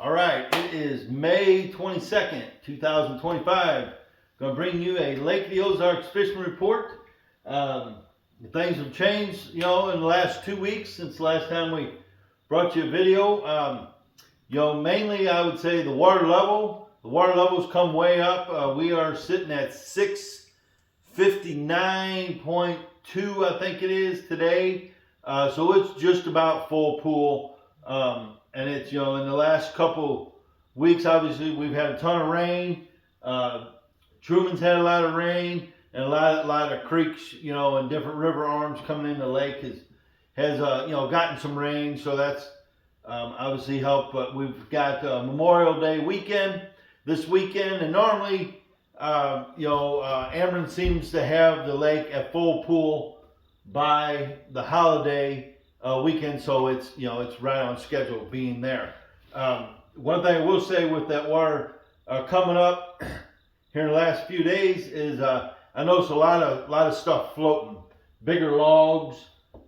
All right, it is May 22nd, 2025. Going to bring you a Lake of the Ozarks fishing report. Things have changed, in the last 2 weeks since the last time we brought you a video. Mainly I would say the water level. The water level's come way up. We are sitting at 659.2, I think it is today. So it's just about full pool. And it's, in the last couple weeks, obviously, we've had a ton of rain. Truman's had a lot of rain, and a lot of creeks, and different river arms coming in the lake has gotten some rain. So that's obviously helped. But we've got Memorial Day weekend this weekend, and normally, Ameren seems to have the lake at full pool by the holiday weekend, so it's it's right on schedule being there. One thing I will say with that water coming up here in the last few days is I noticed a lot of stuff floating, bigger logs,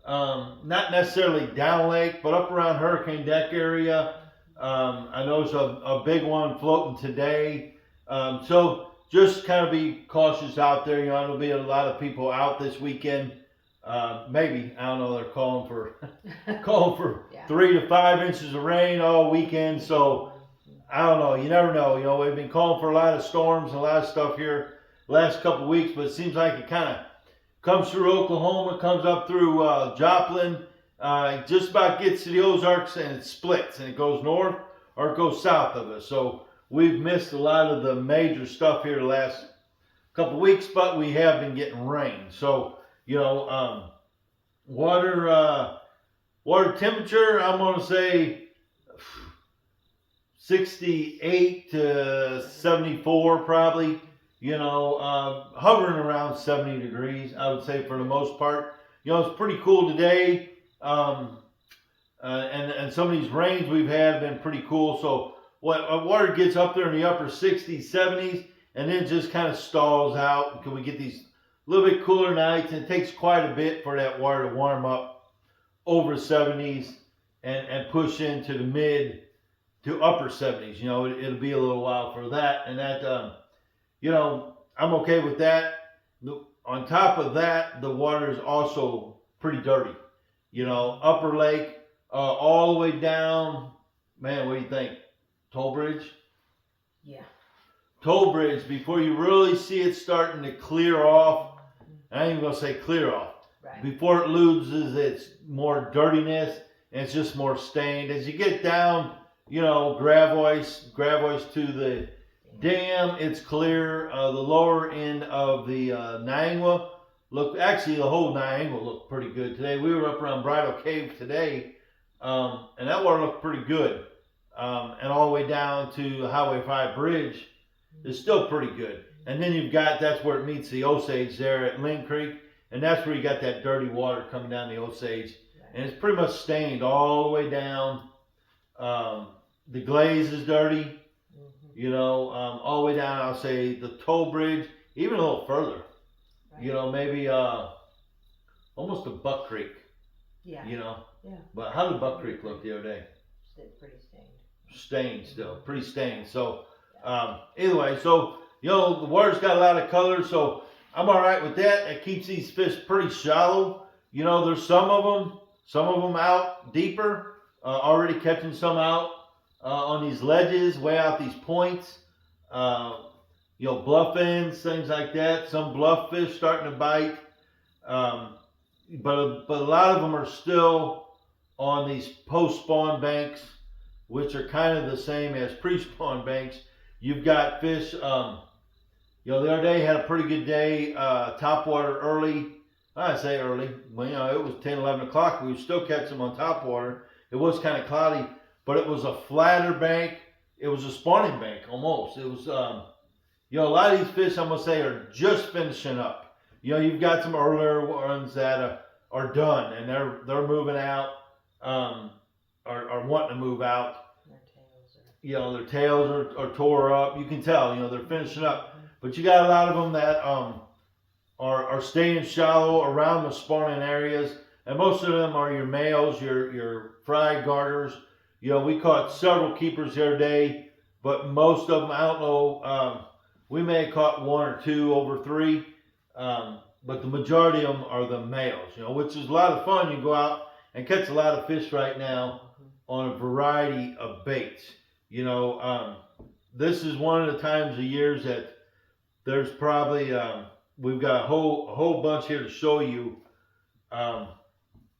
not necessarily down lake, but up around Hurricane Deck area. I noticed a big one floating today. So just kind of be cautious out there. There'll be a lot of people out this weekend. Maybe, I don't know, they're calling for yeah, 3 to 5 inches of rain all weekend. So I don't know, you never know. We've been calling for a lot of storms and a lot of stuff here last couple of weeks, but it seems like it kind of comes through Oklahoma, comes up through Joplin, just about gets to the Ozarks, and it splits and it goes north or it goes south of us. So we've missed a lot of the major stuff here the last couple of weeks, but we have been getting rain. So water temperature, I'm going to say 68 to 74 probably, hovering around 70 degrees, I would say for the most part. It's pretty cool today, and some of these rains we've had have been pretty cool. So water gets up there in the upper 60s, 70s, and then just kind of stalls out until we get these a little bit cooler nights, and it takes quite a bit for that water to warm up over 70s and push into the mid to upper 70s. It'll be a little while for that, and that I'm okay with that. On top of that, the water is also pretty dirty. Upper lake all the way down. Man, what do you think? Toll Bridge? Yeah. Toll Bridge, before you really see it starting to clear off. I ain't even going to say clear off. Right. Before it loses its more dirtiness, and it's just more stained. As you get down, Gravois to the dam, it's clear. The lower end of the Niangua actually the whole Niangua looked pretty good today. We were up around Bridal Cave today, and that water looked pretty good. And all the way down to Highway 5 Bridge is still pretty good. And then that's where it meets the Osage there at Lynn Creek. And that's where you got that dirty water coming down the Osage. And it's pretty much stained all the way down. The glaze is dirty, all the way down, I'll say the Toll Bridge, even a little further. Right. Maybe almost to Buck Creek. Yeah. Yeah. But how did Buck Creek look the other day? Pretty stained. Stained still, pretty stained. So either way, so the water's got a lot of color, so I'm all right with that. It keeps these fish pretty shallow. There's some of them out deeper, already catching some out on these ledges, way out these points. Bluff ends, things like that. Some bluff fish starting to bite, but a lot of them are still on these post-spawn banks, which are kind of the same as pre-spawn banks. You've got fish, the other day had a pretty good day, topwater early. I say early, well, it was 10, 11 o'clock. We were still catching them on topwater. It was kind of cloudy, but it was a flatter bank. It was a spawning bank almost. It was, a lot of these fish, I'm going to say, are just finishing up. You've got some earlier ones that are done, and they're moving out, are wanting to move out. Their tails are tore up. You can tell, they're finishing up. But you got a lot of them that are staying shallow around the spawning areas. And most of them are your males, your fry garters, You know, we caught several keepers the other day, but most of them, I don't know, we may have caught one or two over three, but the majority of them are the males, you know, which is a lot of fun. You go out and catch a lot of fish right now on a variety of baits. You know, this is one of the times of years that there's probably, we've got a whole bunch here to show you.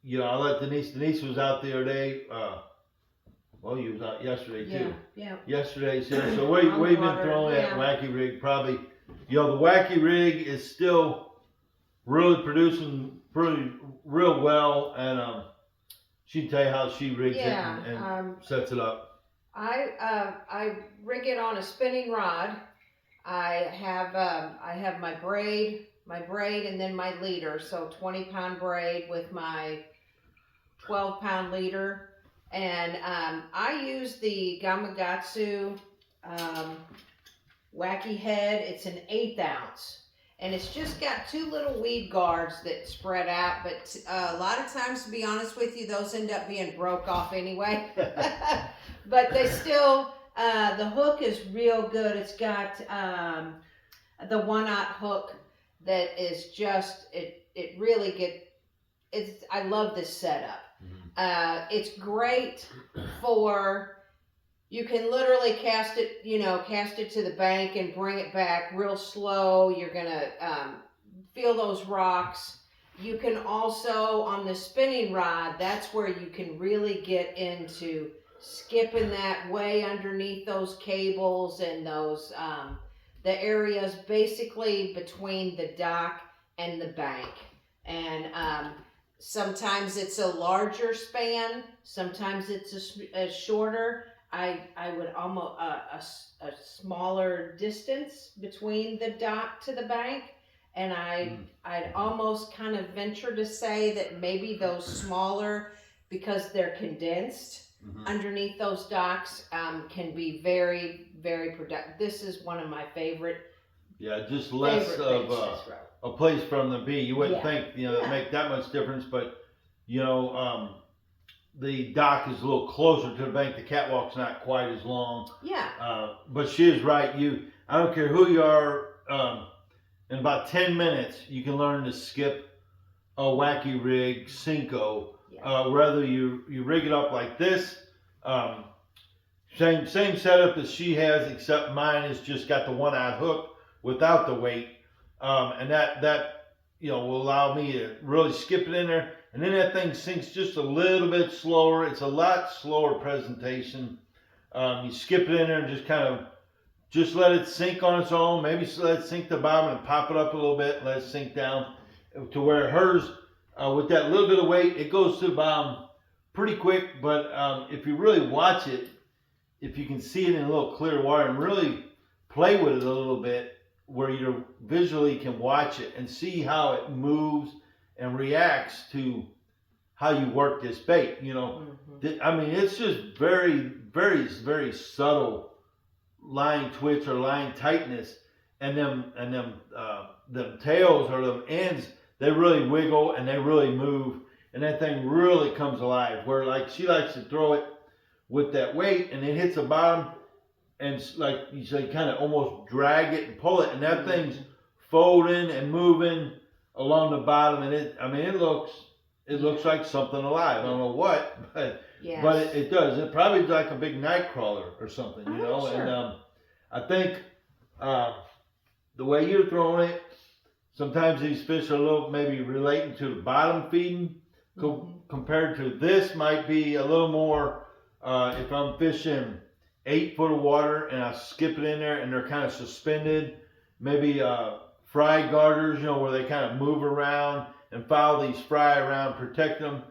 You know, I'll let Denise was out the other day. Well, you was out yesterday too. Yeah. Yesterday's here. So we've been water, throwing that yeah. Wacky rig probably. You know, the Wacky rig is still really producing real well, and she can tell you how she rigs it and sets it up. I rig it on a spinning rod. I have my braid, and then my leader. So 20-pound braid with my 12-pound leader. And I use the Gamakatsu Wacky head. It's an 1/8 ounce. And it's just got 2 little weed guards that spread out. But a lot of times, to be honest with you, those end up being broke off anyway. But they still, the hook is real good. It's got the 1/0 hook that is just, it really I love this setup. It's great for, you can literally cast it to the bank and bring it back real slow. You're gonna feel those rocks. You can also, on the spinning rod, that's where you can really get into skipping that way underneath those cables and those, the areas basically between the dock and the bank. And sometimes it's a larger span, sometimes it's a shorter. I would almost a smaller distance between the dock to the bank, and I'd almost kind of venture to say that maybe those smaller, because they're condensed underneath those docks, can be very, very productive. This is one of my favorite. Yeah, just less of a place for them to be. You wouldn't think, it'd make that much difference, but the dock is a little closer to the bank. The catwalk's not quite as long. Yeah. But she is right. I don't care who you are. In about 10 minutes, you can learn to skip a Wacky rig, Cinco. Whether you rig it up like this, same setup as she has, except mine has just got the 1/0 hook without the weight, and that will allow me to really skip it in there, and then that thing sinks just a little bit slower. It's a lot slower presentation. You skip it in there and just let it sink on its own. Maybe let it sink to the bottom and pop it up a little bit and let it sink down to where hers, with that little bit of weight, it goes to the bottom pretty quick. But if you really watch it, if you can see it in a little clear water and really play with it a little bit, where you visually can watch it and see how it moves and reacts to how you work this bait. I mean, it's just very, very, very subtle line twitch or line tightness, and them tails or them ends, they really wiggle and they really move, and that thing really comes alive. Where like she likes to throw it with that weight, and it hits the bottom, and like you say, kind of almost drag it and pull it, and that thing's folding and moving along the bottom, and it looks like something alive. I don't know what, but it does. It probably is like a big night crawler or something, Sure. And I think the way you're throwing it, sometimes these fish are a little maybe relating to the bottom feeding compared to this might be a little more. If I'm fishing 8 foot of water and I skip it in there and they're kind of suspended, maybe fry garters, where they kind of move around and follow these fry around, protect them.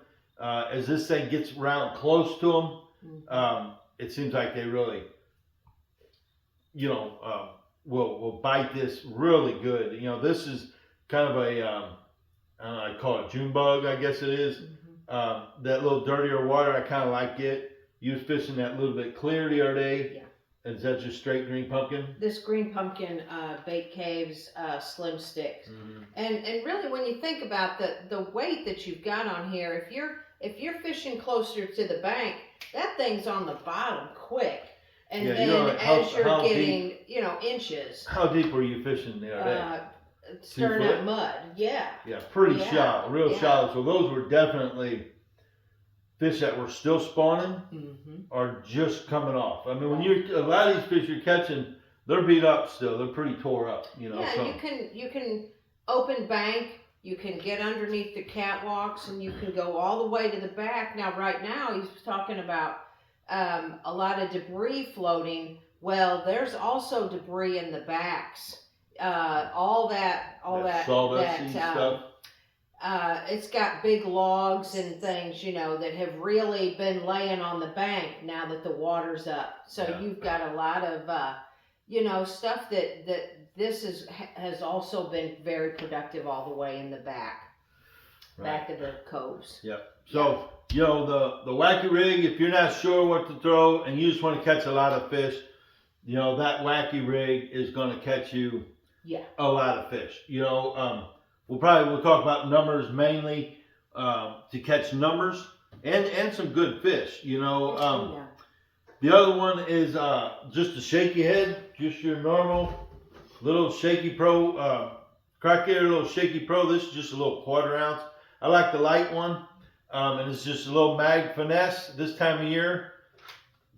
As this thing gets around close to them, it seems like they really, will bite this really good. This is kind of a, I call it June bug, I guess it is. That little dirtier water, I kind of like it. You was fishing that little bit clear the other day. Yeah. Is that just straight green pumpkin? This green pumpkin Bait Caves slim sticks. And really, when you think about the weight that you've got on here, if you're fishing closer to the bank, that thing's on the bottom quick. And Yeah, then how, as you're how getting, deep, inches, how deep were you fishing the other day? stirring 2 foot? up mud. Yeah. Yeah, pretty Yeah, shallow, real yeah. shallow. So those were definitely fish that were still spawning Mm-hmm. or just coming off. I mean, when a lot of these fish you're catching, they're beat up still. They're pretty tore up, Yeah, So you can open bank, you can get underneath the catwalks, and you can go all the way to the back. Now, right now, he's talking about a lot of debris floating. Well, there's also debris in the backs. All that sawdusty stuff. it's got big logs and things, that have really been laying on the bank now that the water's up. So Yeah. you've got a lot of, stuff that this has also been very productive all the way in the back of the coves. Yep. So, the Wacky rig, if you're not sure what to throw and you just want to catch a lot of fish, that Wacky rig is going to catch you a lot of fish. We'll talk about numbers mainly to catch numbers and some good fish. The other one is just a shaky head, just your normal little shaky pro, crackhead little shaky pro. This is just a little 1/4 ounce. I like the light one, and it's just a little mag finesse this time of year.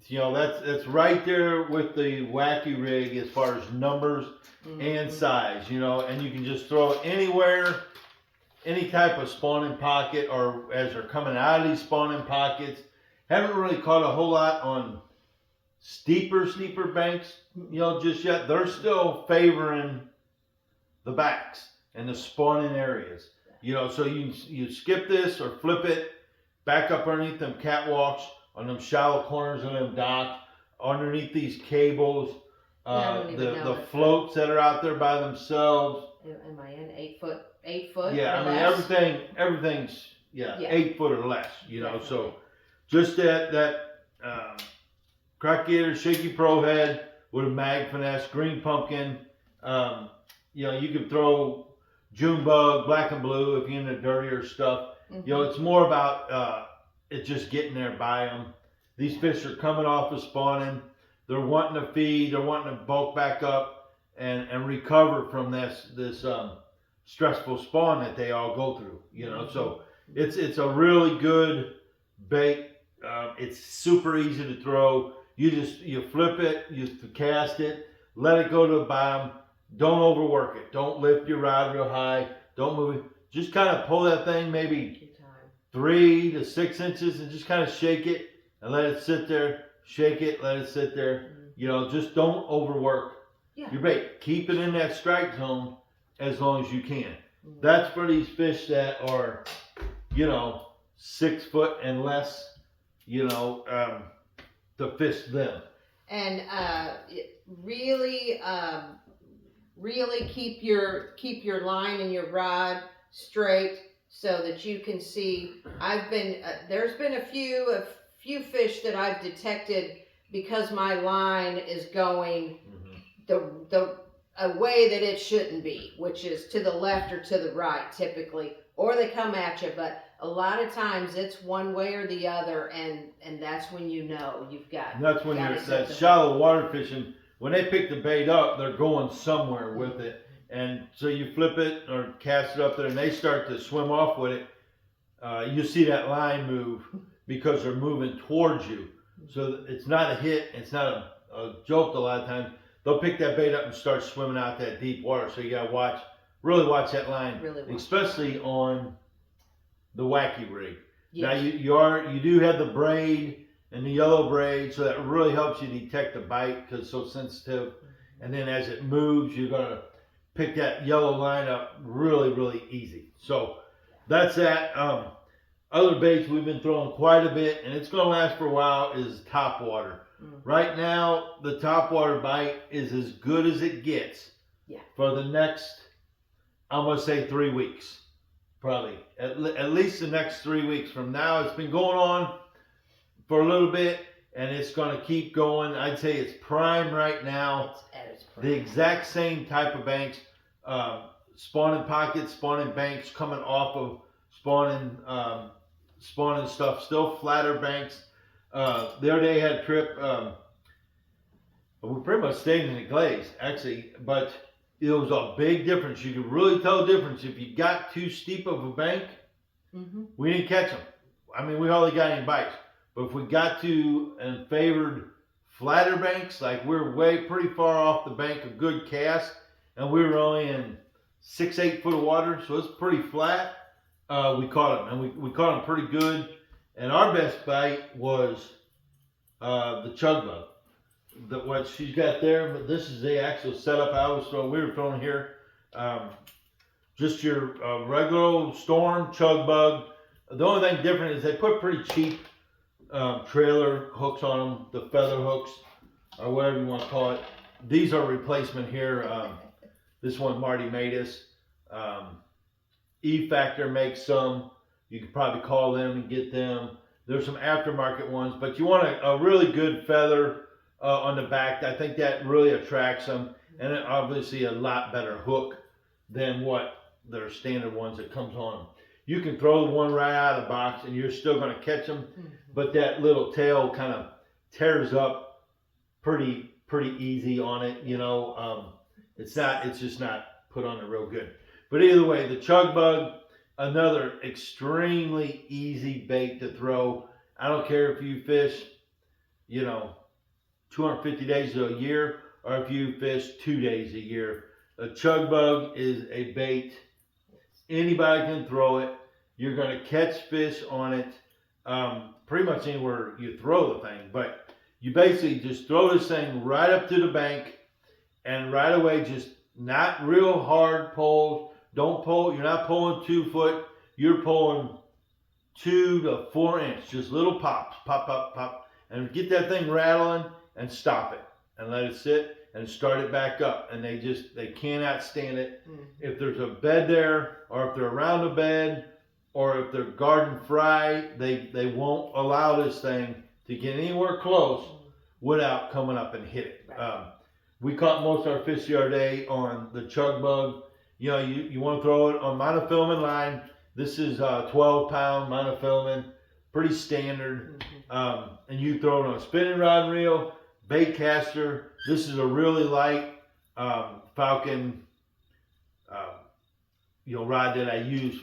That's right there with the Wacky rig as far as numbers and size, and you can just throw it anywhere, any type of spawning pocket, or as they're coming out of these spawning pockets. Haven't really caught a whole lot on steeper banks, just yet. They're still favoring the backs and the spawning areas, so you skip this or flip it back up underneath them catwalks, on them shallow corners of them docks, underneath these cables, the floats that are out there by themselves. Am I in 8 foot? 8 foot? Yeah, I mean everything's 8 foot or less. Definitely. So just that crackgator shaky pro head with a mag finesse, green pumpkin. You can throw June bug, black and blue if you're into dirtier stuff. It's more about it just getting there by them. These fish are coming off of spawning. They're wanting to feed. They're wanting to bulk back up and recover from this stressful spawn that they all go through. So it's a really good bait. It's super easy to throw. You flip it, you cast it, let it go to the bottom. Don't overwork it. Don't lift your rod real high. Don't move it. Just kind of pull that thing maybe 3 to 6 inches and just kind of shake it and let it sit there. Shake it, let it sit there. Just don't overwork your bait. Keep it in that strike zone as long as you can. That's for these fish that are, 6 foot and less, to fish them. And really keep your line and your rod straight so that you can see. There's been a few fish that I've detected because my line is going a way that it shouldn't be, which is to the left or to the right typically, or they come at you. But a lot of times it's one way or the other, and that's when you've got. And that's when that shallow water fishing. When they pick the bait up, they're going somewhere with it, and so you flip it or cast it up there, and they start to swim off with it. You see that line move because they're moving towards you. So it's not a hit. It's not a jolt. A lot of times they'll pick that bait up and start swimming out that deep water. So you gotta really watch that line, especially on the Wacky rig. Yes. Now you do have the braid and the yellow braid, so that really helps you detect the bite because it's so sensitive. And then as it moves, you're gonna pick that yellow line up really easy. So that's that. Other baits we've been throwing quite a bit, and it's gonna last for a while, is Topwater. Right now, the Topwater bite is as good as it gets for the next, I'm gonna say 3 weeks. Probably at least the next 3 weeks from now. It's been going on for a little bit, and it's going to keep going. I'd say it's prime right now. It's prime. The exact same type of banks, spawning pockets, spawning banks coming off of spawning stuff. Still flatter banks. The other day I had a trip. We pretty much stayed in the glaze, actually, but it was a big difference. You could really tell the difference if you got too steep of a bank. We didn't catch them. I mean, we hardly got any bites. But if we got to and favored flatter banks, like we're way pretty far off the bank, a good cast, and we were only in 6-8 foot of water, so it's pretty flat. We caught them, and we caught them pretty good. And our best bite was the chug bug. What she's got there, but this is the actual setup I was throwing. We were throwing here, just your regular old storm chug bug. The only thing different is they put pretty cheap trailer hooks on them, the feather hooks or whatever you want to call it. These are replacement here. This one Marty made us. E Factor makes some. You could probably call them and get them. There's some aftermarket ones, but you want a really good feather on the back. I think that really attracts them, and obviously a lot better hook than what their standard ones that comes on them. You can throw the one right out of the box and you're still going to catch them, but that little tail kind of tears up pretty easy on it. You know, it's just not put on it real good. But either way, the chug bug, another extremely easy bait to throw. I don't care if you fish, 250 days a year, or if you fish 2 days a year. A chug bug is a bait. Anybody can throw it. You're going to catch fish on it pretty much anywhere you throw the thing. But you basically just throw this thing right up to the bank, and right away, just not real hard pulls. Don't pull. You're not pulling 2 foot. You're pulling 2 to 4 inch. Just little pops. Pop, pop, pop. And get that thing rattling and stop it. And let it sit and start it back up. And they cannot stand it. If there's a bed there, or if they're around the bed, or if they're garden fry, they won't allow this thing to get anywhere close without coming up and hit it. We caught most of our fish the other day on the chug bug. You want to throw it on monofilament line. This is 12-pound monofilament, pretty standard. And you throw it on a spinning rod and reel, bait caster. This is a really light Falcon rod that I use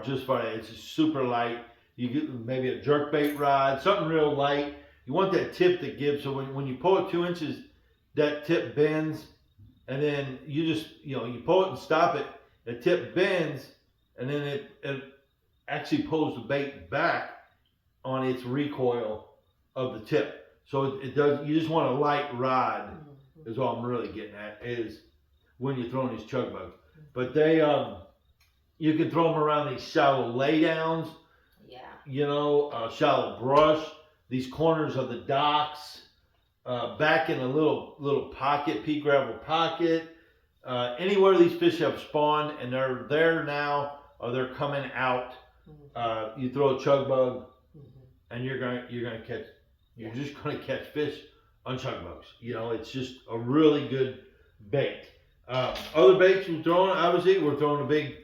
just for that. It's just super light. You get maybe a jerkbait rod, something real light. You want that tip to give, so when you pull it 2 inches, that tip bends, and then you just you pull it and stop it. The tip bends, and then it actually pulls the bait back on its recoil of the tip. So it does. You just want a light rod. Is all I'm really getting at, is when you're throwing these chug bugs. But they you can throw them around these shallow laydowns. Shallow brush. These corners of the docks. Back in a little pocket, pea gravel pocket. Anywhere these fish have spawned and they're there now, or they're coming out, you throw a chug bug, and you're just gonna catch fish on chug bugs. It's just a really good bait. Other baits we're throwing, obviously, we're throwing a big.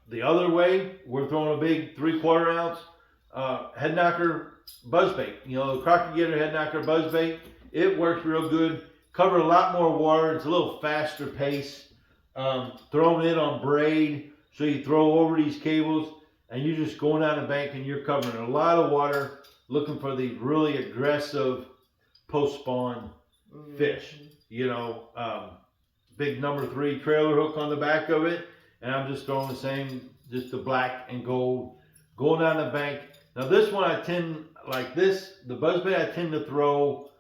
The other way, we're throwing a big 3/4 ounce head knocker buzz bait. The Crappie Getter head knocker buzz bait. It works real good. Cover a lot more water. It's a little faster pace. Throwing it on braid, so you throw over these cables, and you're just going down the bank, and you're covering a lot of water, looking for these really aggressive post-spawn fish. Big number 3 trailer hook on the back of it, and I'm just throwing the same, just the black and gold, going down the bank. Now this one the buzzbait I tend to throw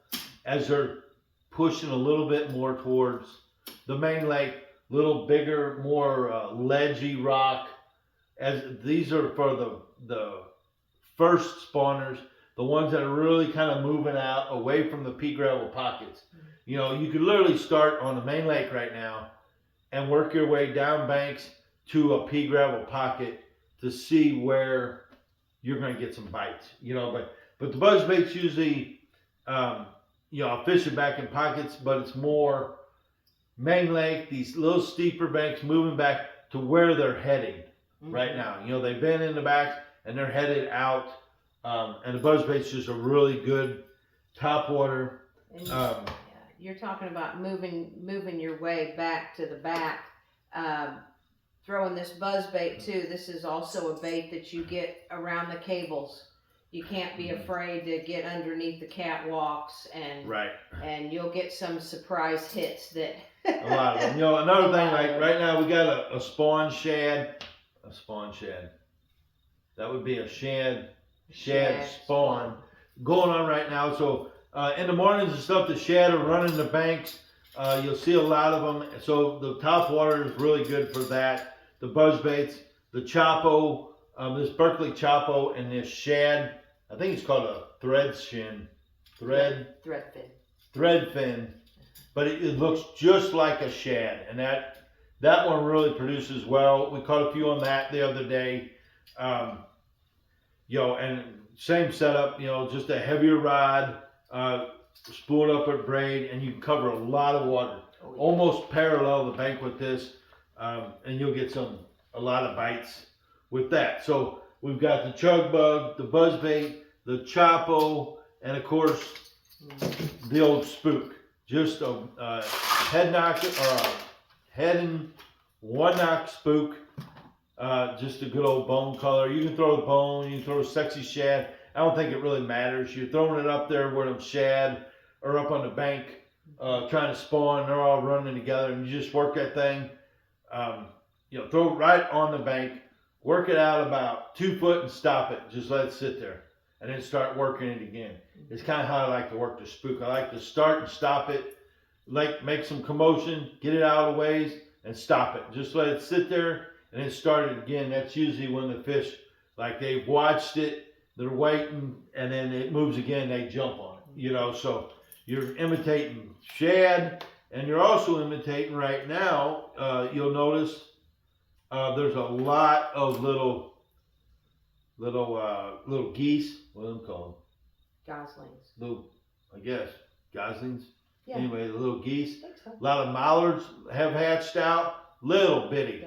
as they're pushing a little bit more towards the main lake, little bigger, more ledgy rock. As these are for the first spawners, the ones that are really kind of moving out away from the pea gravel pockets. You could literally start on the main lake right now and work your way down banks to a pea gravel pocket to see where you're going to get some bites. But the buzz bait's usually, I'll fish it back in pockets, but it's more main lake, these little steeper banks moving back to where they're heading right now. They've been in the back and they're headed out And the buzzbait's just a really good topwater. And you're talking about moving your way back to the back. Throwing this buzz bait too. This is also a bait that you get around the cables. You can't be afraid to get underneath the catwalks and you'll get some surprise hits that. A lot of them. You know, another thing, like right now we got a spawn shad. A spawn shad. That would be a shad spawn going on right now. So in the mornings and stuff, the shad are running the banks. You'll see a lot of them. So the topwater is really good for that. The buzzbaits, the Chapo, this Berkeley Chapo, and this shad. I think it's called a thread fin. But it looks just like a shad, and that one really produces well. We caught a few on that the other day. You know, and same setup. You know, just a heavier rod, spooled up with braid, and you can cover a lot of water. Oh, yeah. Almost parallel the bank with this, and you'll get a lot of bites with that. So we've got the chug bug, the buzzbait, the Chapo, and of course the old spook. Just a head knock or a head and one knock spook. Just a good old bone color. You can throw the bone, you can throw a sexy shad. I don't think it really matters. You're throwing it up there where them shad are up on the bank trying to spawn. They're all running together, and you just work that thing. You know, throw it right on the bank. Work it out about 2 foot and stop it. Just let it sit there, and then start working it again. It's kind of how I like to work the spook. I like to start and stop it, like make some commotion, get it out of the ways, and stop it. Just let it sit there, and then start it again. That's usually when the fish, like they've watched it, they're waiting, and then it moves again, they jump on it. You know, so you're imitating shad, and you're also imitating right now, you'll notice there's a lot of little geese. What are them called? Goslings. Little, I guess, goslings. Yeah. Anyway, the little geese. So. A lot of mallards have hatched out. Little bitty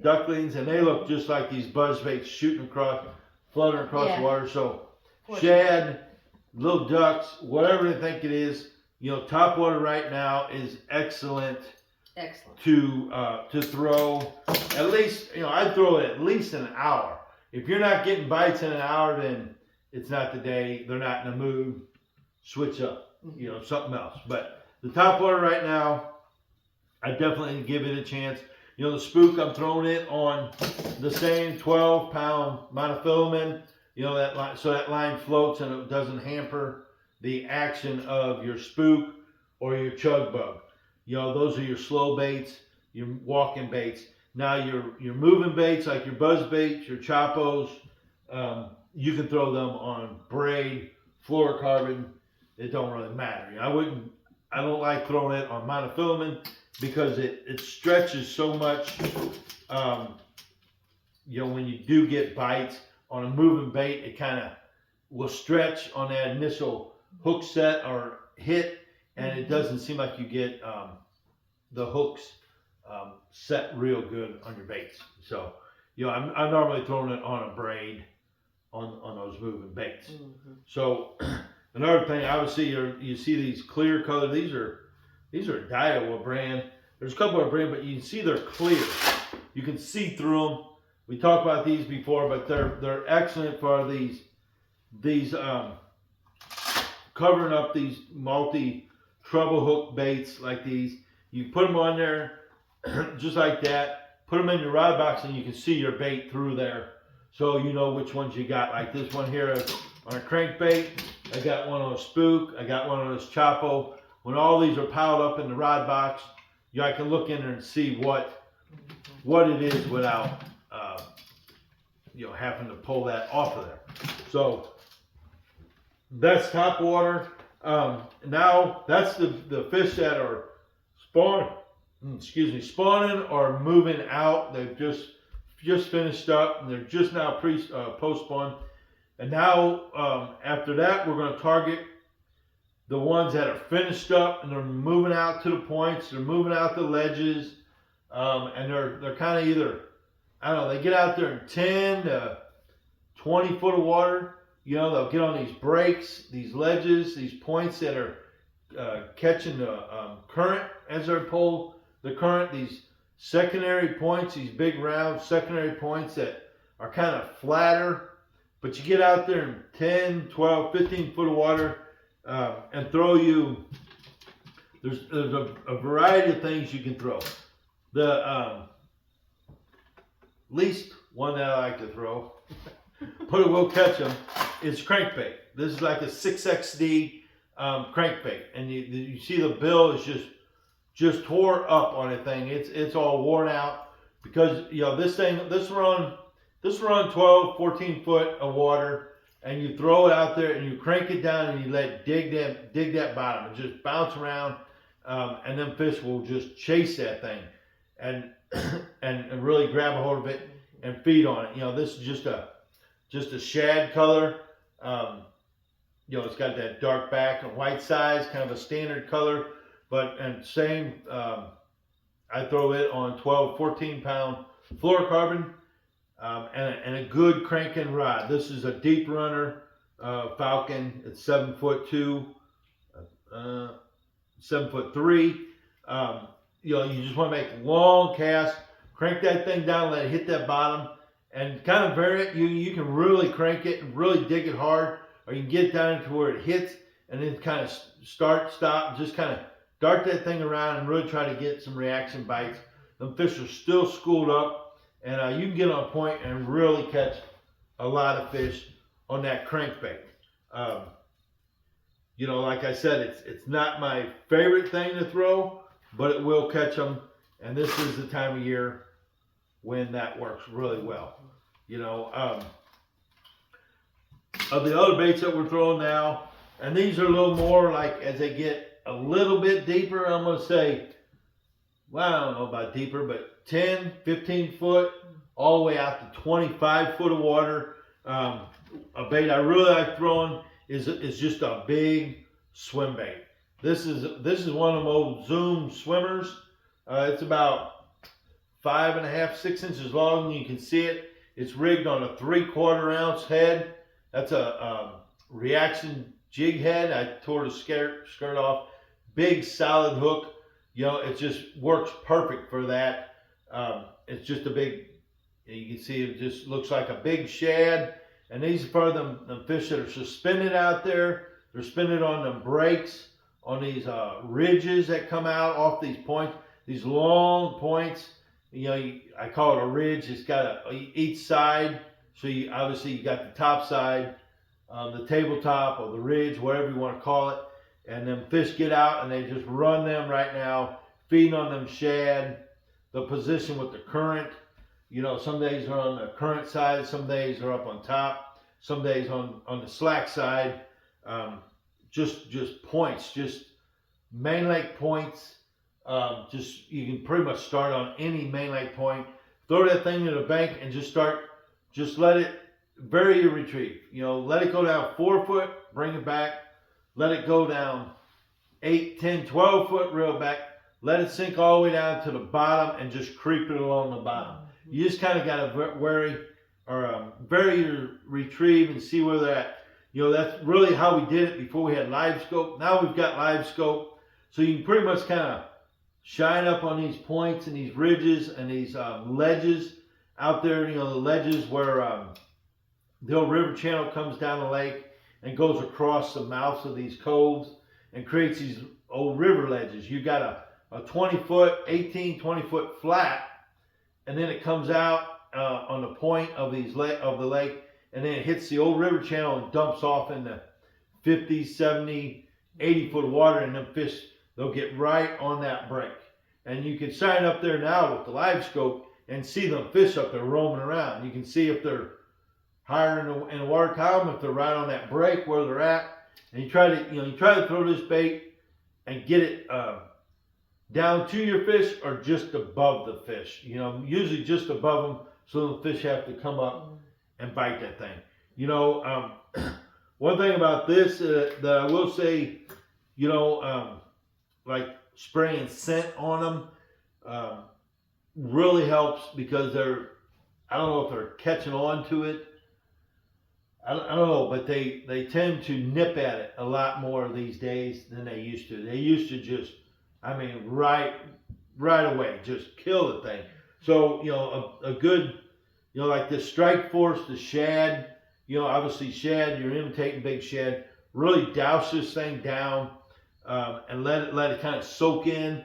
ducklings, and they look just like these buzzbaits shooting across, fluttering across the water. So shad, little ducks, whatever they think it is, you know, topwater right now is excellent. To throw. At least, you know, I'd throw it at least an hour. If you're not getting bites in an hour, then it's not the day. They're not in the mood. Switch up, you know, something else. But the topwater right now, I definitely give it a chance. You know, the spook, I'm throwing it on the same 12-pound monofilament. You know, that line, so that line floats and it doesn't hamper the action of your spook or your chug bug. You know, those are your slow baits, your walking baits. Now your moving baits, like your buzz baits, your Chapos, you can throw them on braid, fluorocarbon. It don't really matter. You know, I don't like throwing it on monofilament because it stretches so much. You know, when you do get bites on a moving bait, it kind of will stretch on that initial hook set or hit, and it doesn't seem like you get the hooks set real good on your baits. So, you know, I'm normally throwing it on a braid on those moving baits. Mm-hmm. So, another thing, obviously, you see these clear color. These are Daiwa brand. There's a couple of brand, but you can see they're clear. You can see through them. We talked about these before, but they're excellent for these covering up these multi treble hook baits like these. You put them on there just like that. Put them in your rod box, and you can see your bait through there, so you know which ones you got. Like this one here on a crankbait. I got one on a spook. I got one on this Chapo. When all these are piled up in the rod box, I can look in there and see what it is without you know, having to pull that off of there. So that's topwater. Now that's the fish that are spawning or moving out. They've just finished up, and they're just now post spawn. And now after that, we're going to target the ones that are finished up and they're moving out to the points. They're moving out the ledges, and they're kind of either, I don't know, they get out there in 10 to 20 foot of water, they'll get on these breaks, these ledges, these points that are catching the current as they're pulled. The current, these secondary points, these big round secondary points that are kind of flatter, but you get out there in 10, 12, 15 foot of water and throw you. There's a variety of things you can throw. The least one that I like to throw, but it will catch them, is crankbait. This is like a 6XD crankbait, and you see the bill is just tore up on the thing. It's all worn out because this run 12, 14 foot of water, and you throw it out there and you crank it down and you let it dig that bottom and just bounce around, and then fish will just chase that thing and and really grab a hold of it and feed on it. This is just a shad color. It's got that dark back and white sides, kind of a standard color, and same, I throw it on 12, 14 pound fluorocarbon, and a good cranking rod. This is a deep runner, Falcon. It's 7'2", 7'3". You just want to make long casts, crank that thing down, let it hit that bottom, and kind of vary it. You can really crank it and really dig it hard, or you can get down to where it hits and then kind of stop, and just kind of dart that thing around and really try to get some reaction bites. The fish are still schooled up, and you can get on a point and really catch a lot of fish on that crankbait. Like I said, it's not my favorite thing to throw, but it will catch them, and this is the time of year when that works really well. Of the other baits that we're throwing now, and these are a little more like as they get a little bit deeper, I'm going to say, well, I don't know about deeper, but 10, 15 foot, all the way out to 25 foot of water. A bait I really like throwing is just a big swim bait. This is one of them old Zoom swimmers. It's about 5.5, 6 inches long, and you can see it. It's rigged on a 3/4 ounce head. That's a reaction jig head. I tore the skirt off. Big solid hook. It just works perfect for that. It's just a big, you can see it just looks like a big shad. And these are for them fish that are suspended out there. They're suspended on them breaks, on these ridges that come out off these points, these long points. I call it a ridge. It's got each side. So obviously you got the top side, the tabletop or the ridge, whatever you want to call it. And then fish get out and they just run them right now, feeding on them shad. The position with the current. Some days are on the current side, some days are up on top, some days on the slack side. Just points, just main lake points. You can pretty much start on any main lake point. Throw that thing to the bank and just let it vary your retrieve. Let it go down 4 foot, bring it back. Let it go down 8, 10, 12 foot, reel back. Let it sink all the way down to the bottom and just creep it along the bottom. You just kind of got to vary your retrieve and see where they're at. That's really how we did it before we had live scope. Now we've got live scope. So you can pretty much kind of shine up on these points and these ridges and these ledges out there. The ledges where the old river channel comes down the lake and goes across the mouths of these coves and creates these old river ledges. You got a 20 foot, 18, 20 foot flat, and then it comes out on the point of the lake, and then it hits the old river channel and dumps off into 50, 70, 80 foot of water, and them fish, they'll get right on that break. And you can shine up there now with the live scope and see them fish up there roaming around. You can see if they're higher in the water column, if they're right on that break where they're at. And you try to throw this bait and get it down to your fish or just above the fish. Usually just above them, so the fish have to come up and bite that thing. One thing about this that I will say, like spraying scent on them really helps because I don't know if they're catching on to it. I don't know, but they tend to nip at it a lot more these days than they used to. They used to just, I mean, right away, just kill the thing. So, a good, like the strike force, the shad, obviously shad, you're imitating big shad, really douse this thing down, and let it kind of soak in.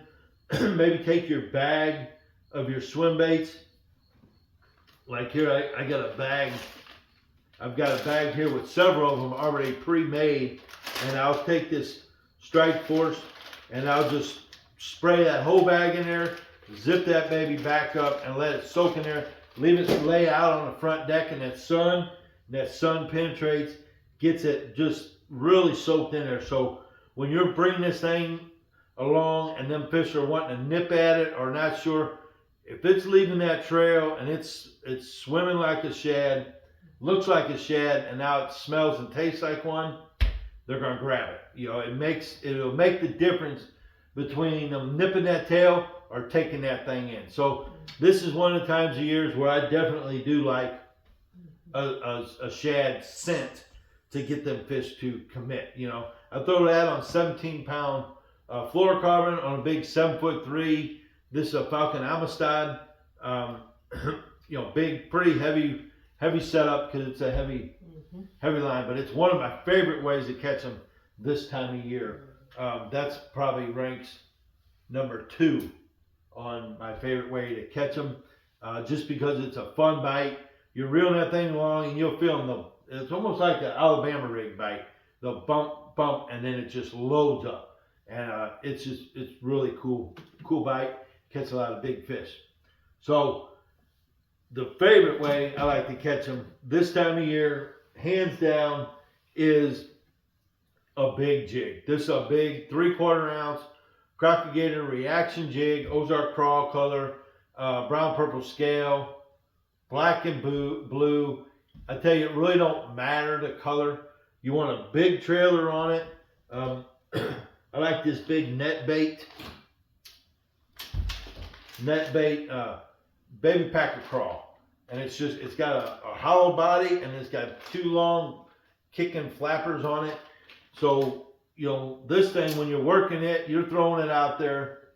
Maybe take your bag of your swim baits. Like here, I got a bag. I've got a bag here with several of them already pre-made, and I'll take this strike force and I'll just spray that whole bag in there, zip that baby back up and let it soak in there, leave it lay out on the front deck, and that sun penetrates, gets it just really soaked in there. So when you're bringing this thing along and them fish are wanting to nip at it or not sure, if it's leaving that trail and it's swimming like a shad, looks like a shad, and now it smells and tastes like one, they're gonna grab it. It'll make the difference between them nipping that tail or taking that thing in. So this is one of the times of years where I definitely do like a shad scent to get them fish to commit. I throw that on 17-pound fluorocarbon on a big 7'3". This is a Falcon Amistad. Big, pretty heavy setup because it's a heavy line, but it's one of my favorite ways to catch them this time of year. That's probably ranks number 2 on my favorite way to catch them, just because it's a fun bite. You're reeling that thing along and you'll feel them. It's almost like an Alabama rig bite. They'll bump, and then it just loads up, and it's really cool bite. Catch a lot of big fish. So the favorite way I like to catch them this time of year, hands down, is a big jig. This is a big 3/4 ounce Crappie Gator reaction jig, Ozark crawl color, brown purple scale, black and blue. I tell you, it really don't matter the color. You want a big trailer on it. I like this big net bait baby packer crawl, and it's got a hollow body, and it's got 2 long kicking flappers on it. So this thing, when you're working it, you're throwing it out there.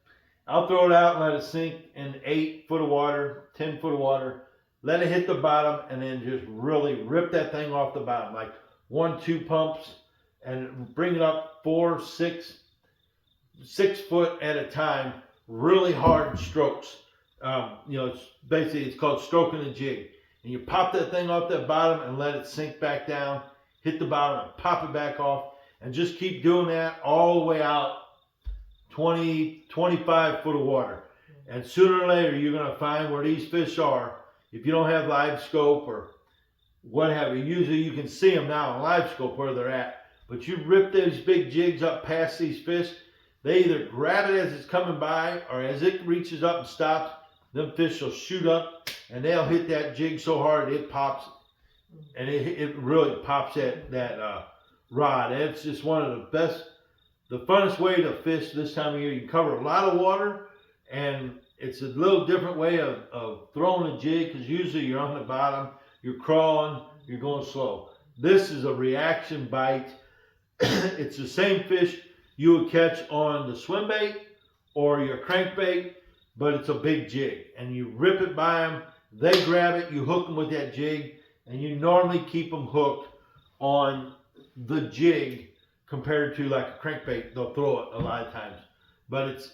I'll throw it out and let it sink in 8 foot of water, 10 foot of water, let it hit the bottom, and then just really rip that thing off the bottom, like 1-2 pumps, and bring it up 4-6 foot at a time, really hard strokes. It's called stroking the jig. And you pop that thing off that bottom and let it sink back down, hit the bottom and pop it back off, and just keep doing that all the way out 20-25 foot of water. And sooner or later, you're going to find where these fish are. If you don't have live scope or what have you, usually you can see them now on live scope where they're at. But you rip those big jigs up past these fish, they either grab it as it's coming by, or as it reaches up and stops, them fish will shoot up and they'll hit that jig so hard it pops, and it really pops that rod. And it's just one of the funnest way to fish this time of year. You can cover a lot of water, and it's a little different way of throwing a jig, because usually you're on the bottom, you're crawling, you're going slow. This is a reaction bite. It's the same fish you would catch on the swim bait or your crankbait, but it's a big jig, and you rip it by them, they grab it, you hook them with that jig, and you normally keep them hooked on the jig compared to like a crankbait. They'll throw it a lot of times, but it's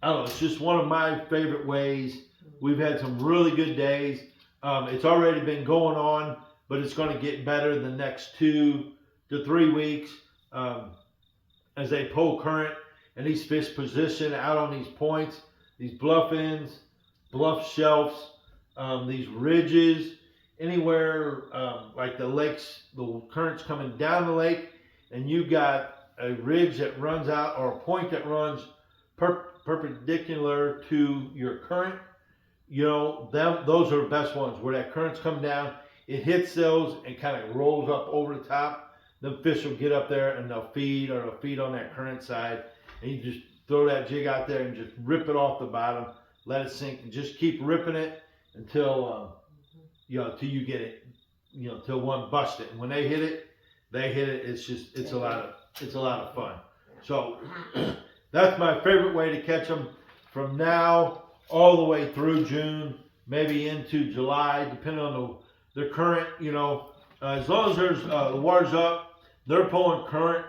I don't know, it's just one of my favorite ways. We've had some really good days. It's already been going on, but it's going to get better the next 2 to 3 weeks as they pull current and these fish position out on these points, these bluff ends, bluff shelves, these ridges, anywhere like the lakes, the current's coming down the lake, and you got a ridge that runs out or a point that runs perpendicular to your current. Those are the best ones where that current's coming down. It hits those and kind of rolls up over the top. The fish will get up there and they'll feed on that current side. And you just throw that jig out there and just rip it off the bottom, let it sink, and just keep ripping it until till you get it till one bust it. And when they hit it, it's a lot of fun. So that's my favorite way to catch them from now all the way through June, maybe into July, depending on the current. As long as there's the water's up, they're pulling current.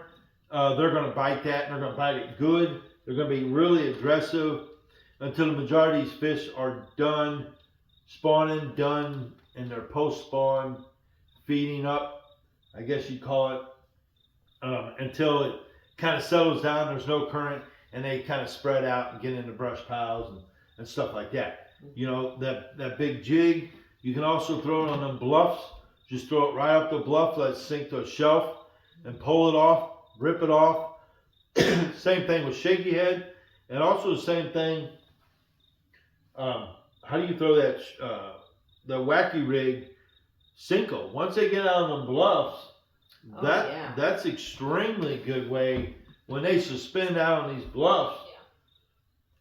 They're going to bite that, and they're going to bite it good. They're going to be really aggressive until the majority of these fish are done spawning, done in their post-spawn feeding up, I guess you'd call it, until it kind of settles down, there's no current, and they kind of spread out and get into brush piles and stuff like that. That big jig, you can also throw it on them bluffs. Just throw it right up the bluff, let it sink to a shelf, and pull it off, rip it off. Same thing with shaky head, and also the same thing. How do you throw that? The wacky rig, Cinco. Once they get out on the bluffs, that's extremely good way when they suspend out on these bluffs.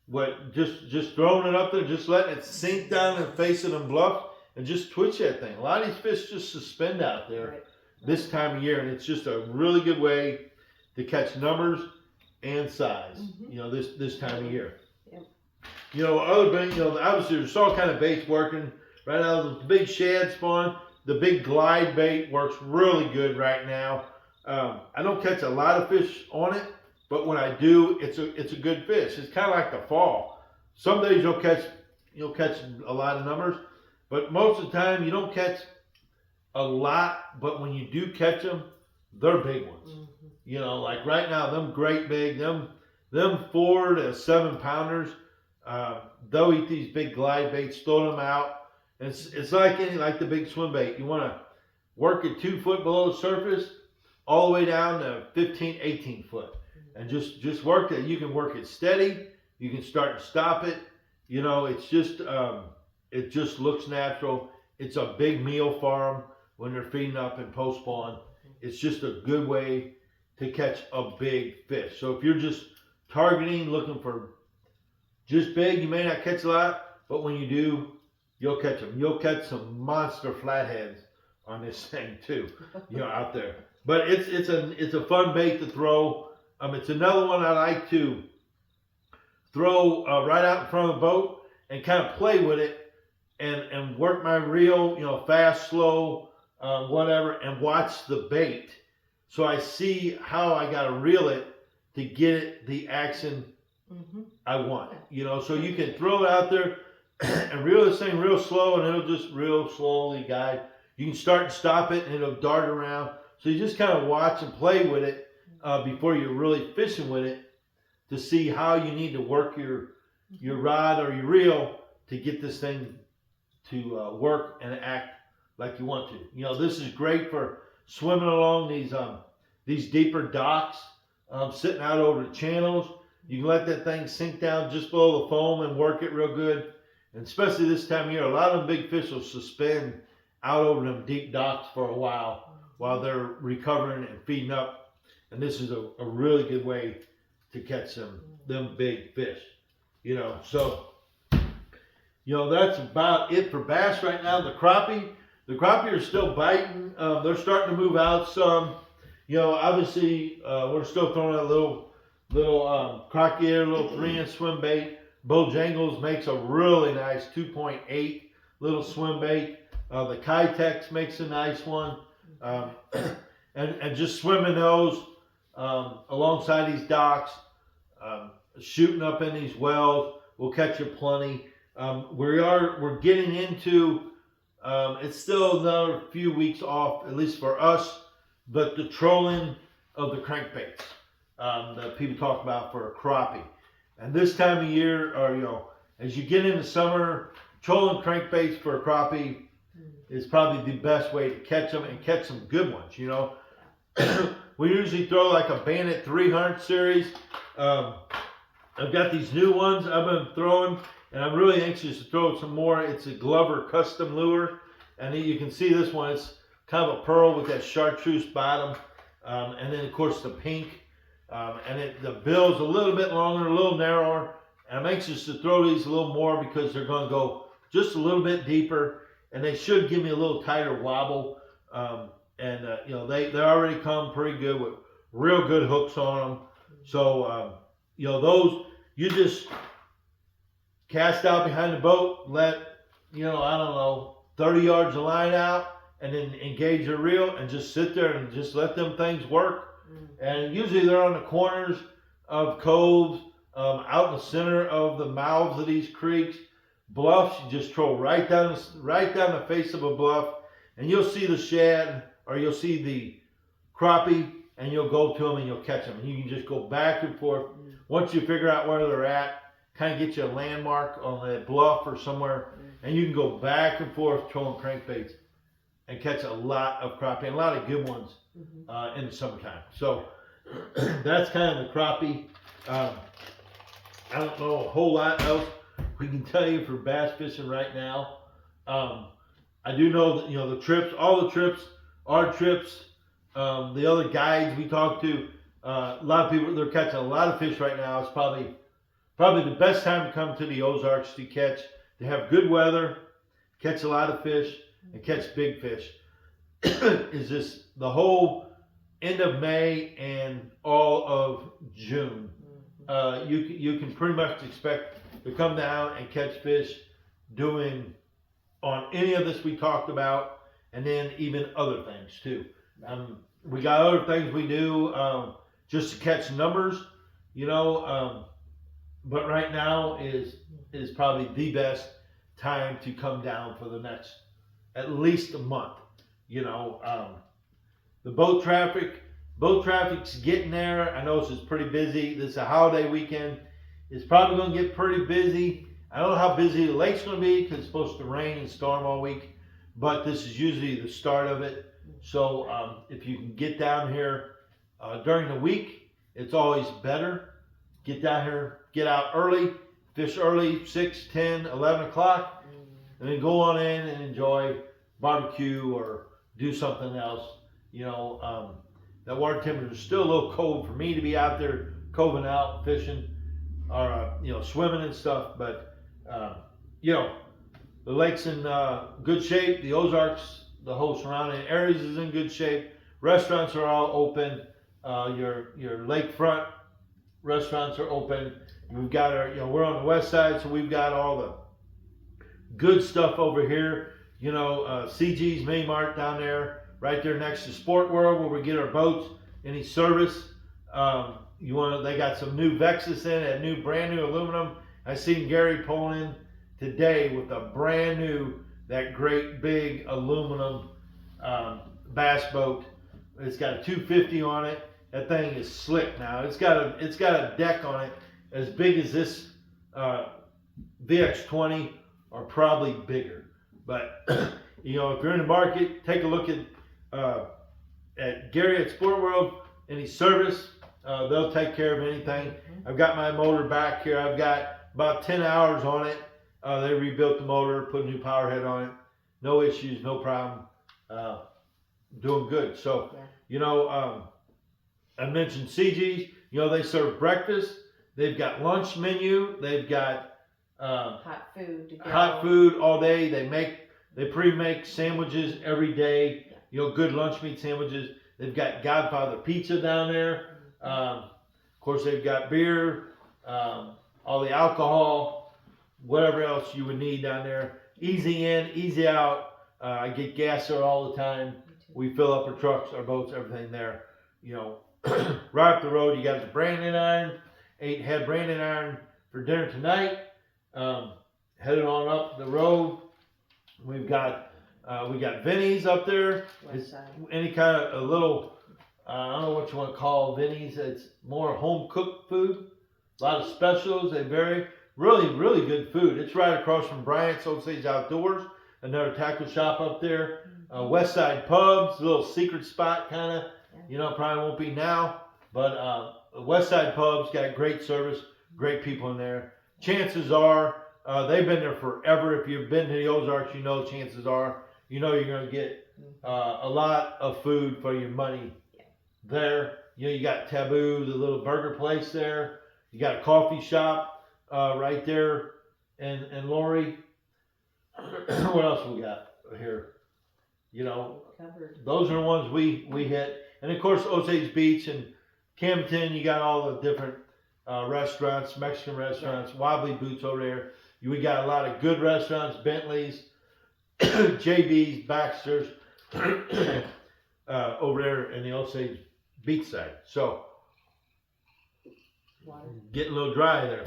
What just throwing it up there, just letting it sink down and facing them bluff, and just twitch that thing. A lot of these fish just suspend out there this time of year, and it's just a really good way to catch numbers and size. This time of year. Other thing, obviously there's all kind of baits working right now. The big shad spawn, the big glide bait works really good right now. I don't catch a lot of fish on it, but when I do, it's a good fish. It's kind of like the fall. Some days you'll catch a lot of numbers, but most of the time you don't catch a lot. But when you do catch them, they're big ones. Like right now, them great big, them 4 to 7 pounders. They'll eat these big glide baits, throw them out. It's like the big swim bait. You want to work it 2 foot below the surface, all the way down to 15, 18 foot, and just work it. You can work it steady. You can start and stop it. It's just it just looks natural. It's a big meal for them when they're feeding up and post spawn. It's just a good way to catch a big fish. So if you're just targeting, looking for just big, you may not catch a lot, but when you do, you'll catch them. You'll catch some monster flatheads on this thing too, out there. But it's a fun bait to throw. It's another one I like to throw right out in front of the boat and kind of play with it and work my reel, fast, slow, whatever, and watch the bait. So I see how I got to reel it to get it the action I want. So you can throw it out there and reel this thing real slow, and it'll just real slowly guide. You can start and stop it, and it'll dart around. So you just kind of watch and play with it before you're really fishing with it to see how you need to work your rod or your reel to get this thing to work and act like you want to. This is great for swimming along these deeper docks, sitting out over the channels. You can let that thing sink down just below the foam and work it real good. And especially this time of year, a lot of them big fish will suspend out over them deep docks for a while they're recovering and feeding up. And this is a really good way to catch them big fish. So that's about it for bass right now. The crappie are still biting. They're starting to move out some. Obviously we're still throwing a little crockier, little 3-inch swim bait. Bojangles makes a really nice 2.8 little swim bait. The Kitex makes a nice one. And just swimming those alongside these docks, shooting up in these wells, will catch you plenty. We're getting into, it's still another few weeks off, at least for us, but the trolling of the crankbaits that people talk about for a crappie. And this time of year, or as you get into summer, trolling crankbaits for a crappie is probably the best way to catch them and catch some good ones. We usually throw like a Bandit 300 series. I've got these new ones I've been throwing, and I'm really anxious to throw some more. It's a Glover custom lure, and you can see this one. It's kind of a pearl with that chartreuse bottom, and then of course the pink. And the bill's a little bit longer, a little narrower. And I'm anxious to throw these a little more because they're going to go just a little bit deeper, and they should give me a little tighter wobble. They already come pretty good with real good hooks on them. So those you just cast out behind the boat, let I don't know 30 yards of line out, and then engage your reel and just sit there and just let them things work. And usually they're on the corners of coves, out in the center of the mouths of these creeks, bluffs. You just throw right down the face of a bluff, and you'll see the shad or you'll see the crappie, and you'll go to them and you'll catch them. And you can just go back and forth. Once you figure out where they're at, kind of get you a landmark on that bluff or somewhere, and you can go back and forth throwing crankbaits and catch a lot of crappie and a lot of good ones in the summertime. So that's kind of the crappie. I don't know a whole lot else we can tell you for bass fishing right now. I do know that the trips, all the trips, our trips, the other guides we talk to, a lot of people, they're catching a lot of fish right now. It's probably the best time to come to the Ozarks to have good weather, catch a lot of fish, and catch big fish. Is this the whole end of May and all of June? You can pretty much expect to come down and catch fish doing on any of this we talked about, and then even other things too. We got other things we do just to catch numbers, but right now is probably the best time to come down for the next at least a month. The boat traffic's getting there. I know this is pretty busy. This is a holiday weekend. It's probably going to get pretty busy. I don't know how busy the lake's going to be because it's supposed to rain and storm all week, but this is usually the start of it. So if you can get down here during the week, it's always better. Get down here, get out early, fish early, 6, 10, 11 o'clock, and then go on in and enjoy barbecue or do something else. That water temperature is still a little cold for me to be out there coving out, fishing, or swimming and stuff. But the lake's in good shape. The Ozarks, the whole surrounding areas is in good shape. Restaurants are all open. Your lakefront restaurants are open. We've got we're on the west side, so we've got all the good stuff over here. CG's Mini Mart down there, right there next to Sport World, where we get our boats. Any service, they got some new Vexus in, a new brand new aluminum. I seen Gary pulling in today with a brand new, that great big aluminum bass boat. It's got a 250 on it. That thing is slick now. It's got a deck on it as big as this VX20 or probably bigger. But if you're in the market, take a look at Gary at Sport World. Any service, they'll take care of anything. I've got my motor back here. I've got about 10 hours on it. They rebuilt the motor, put a new power head on it. No issues, no problem. Doing good. So, I mentioned CG's. They serve breakfast. They've got lunch menu. They've got hot food. Hot food all day. They pre-make sandwiches every day. Good lunch meat sandwiches. They've got Godfather pizza down there. Of course, they've got beer, all the alcohol, whatever else you would need down there. Easy in, easy out. I get gas there all the time. We fill up our trucks, our boats, everything there. Right up the road, you got the branding iron. Had branding iron for dinner tonight. Headed on up the road, we got Vinny's up there. It's any kind of a little, I don't know what you want to call Vinny's. It's more home cooked food. A lot of specials. They vary. Really, really good food. It's right across from Bryant's Old Sage Outdoors, another tackle shop up there. West Side Pubs, a little secret spot kind of. Probably won't be now, but West Side Pubs got great service, great people in there. Chances are, they've been there forever. If you've been to the Ozarks, chances are, you're going to get a lot of food for your money there. You got Taboo, the little burger place there. You got a coffee shop right there, and Lori. What else we got here? you know, Covered. those are the ones we hit. And of course, Osage Beach and Camden, you got all the different restaurants, Mexican restaurants, Wobbly Boots over there. We got a lot of good restaurants, Bentley's, JB's, Baxter's, over there in the Osage Beach side. So, Water. getting a little dry there.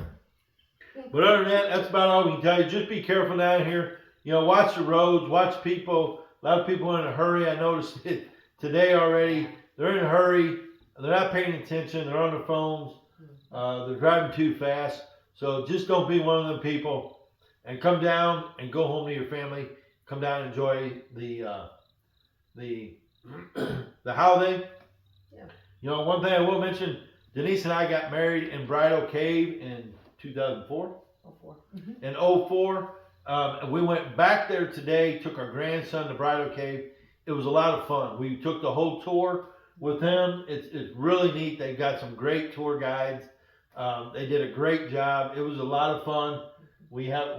But other than that, that's about all we can tell you. Just be careful down here. You know, watch the roads, watch people. A lot of people are in a hurry. I noticed it today already. They're in a hurry. They're not paying attention. They're on their phones. They're driving too fast. So just don't be one of them people. And come down and go home to your family. Come down and enjoy the the holiday. Yeah. You know, one thing I will mention, Denise and I got married in Bridal Cave in 2004. 04. In 04. We went back there today, took our grandson to Bridal Cave. It was a lot of fun. We took the whole tour with them. It's really neat. They got some great tour guides. They did a great job. It was a lot of fun. We got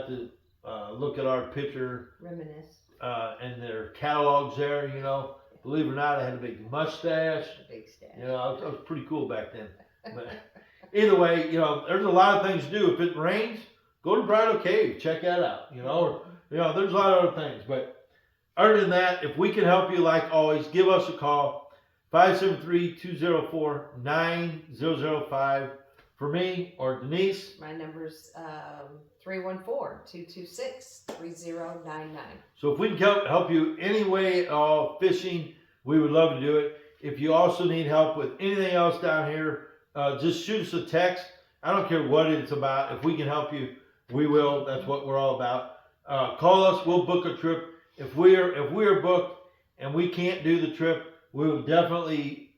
to look at our picture Reminisce. and their catalogs there. You know, believe it or not, I had a big mustache. A big stash. You know, I was pretty cool back then. But either way, you know, there's a lot of things to do. If it rains, go to Bridal Cave. Check that out. You know, or, you know, there's a lot of other things. But other than that, if we can help you, like always, give us a call. 573-204-9005 for me or Denise. My number's 314-226-3099. So if we can help you any way at all, fishing, we would love to do it. If you also need help with anything else down here, just shoot us a text. I don't care what it's about. If we can help you, we will. That's what we're all about. Call us. We'll book a trip. If we are booked and we can't do the trip, we will definitely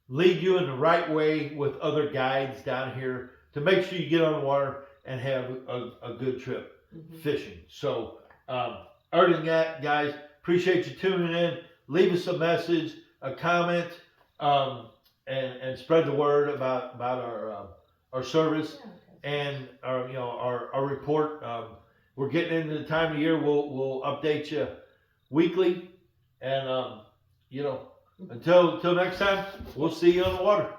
lead you in the right way with other guides down here to make sure you get on the water and have a good trip fishing. So other than that, guys, appreciate you tuning in. Leave us a message, a comment, and spread the word about our service and our report. We're getting into the time of year. We'll update you weekly, and until next time, we'll see you on the water.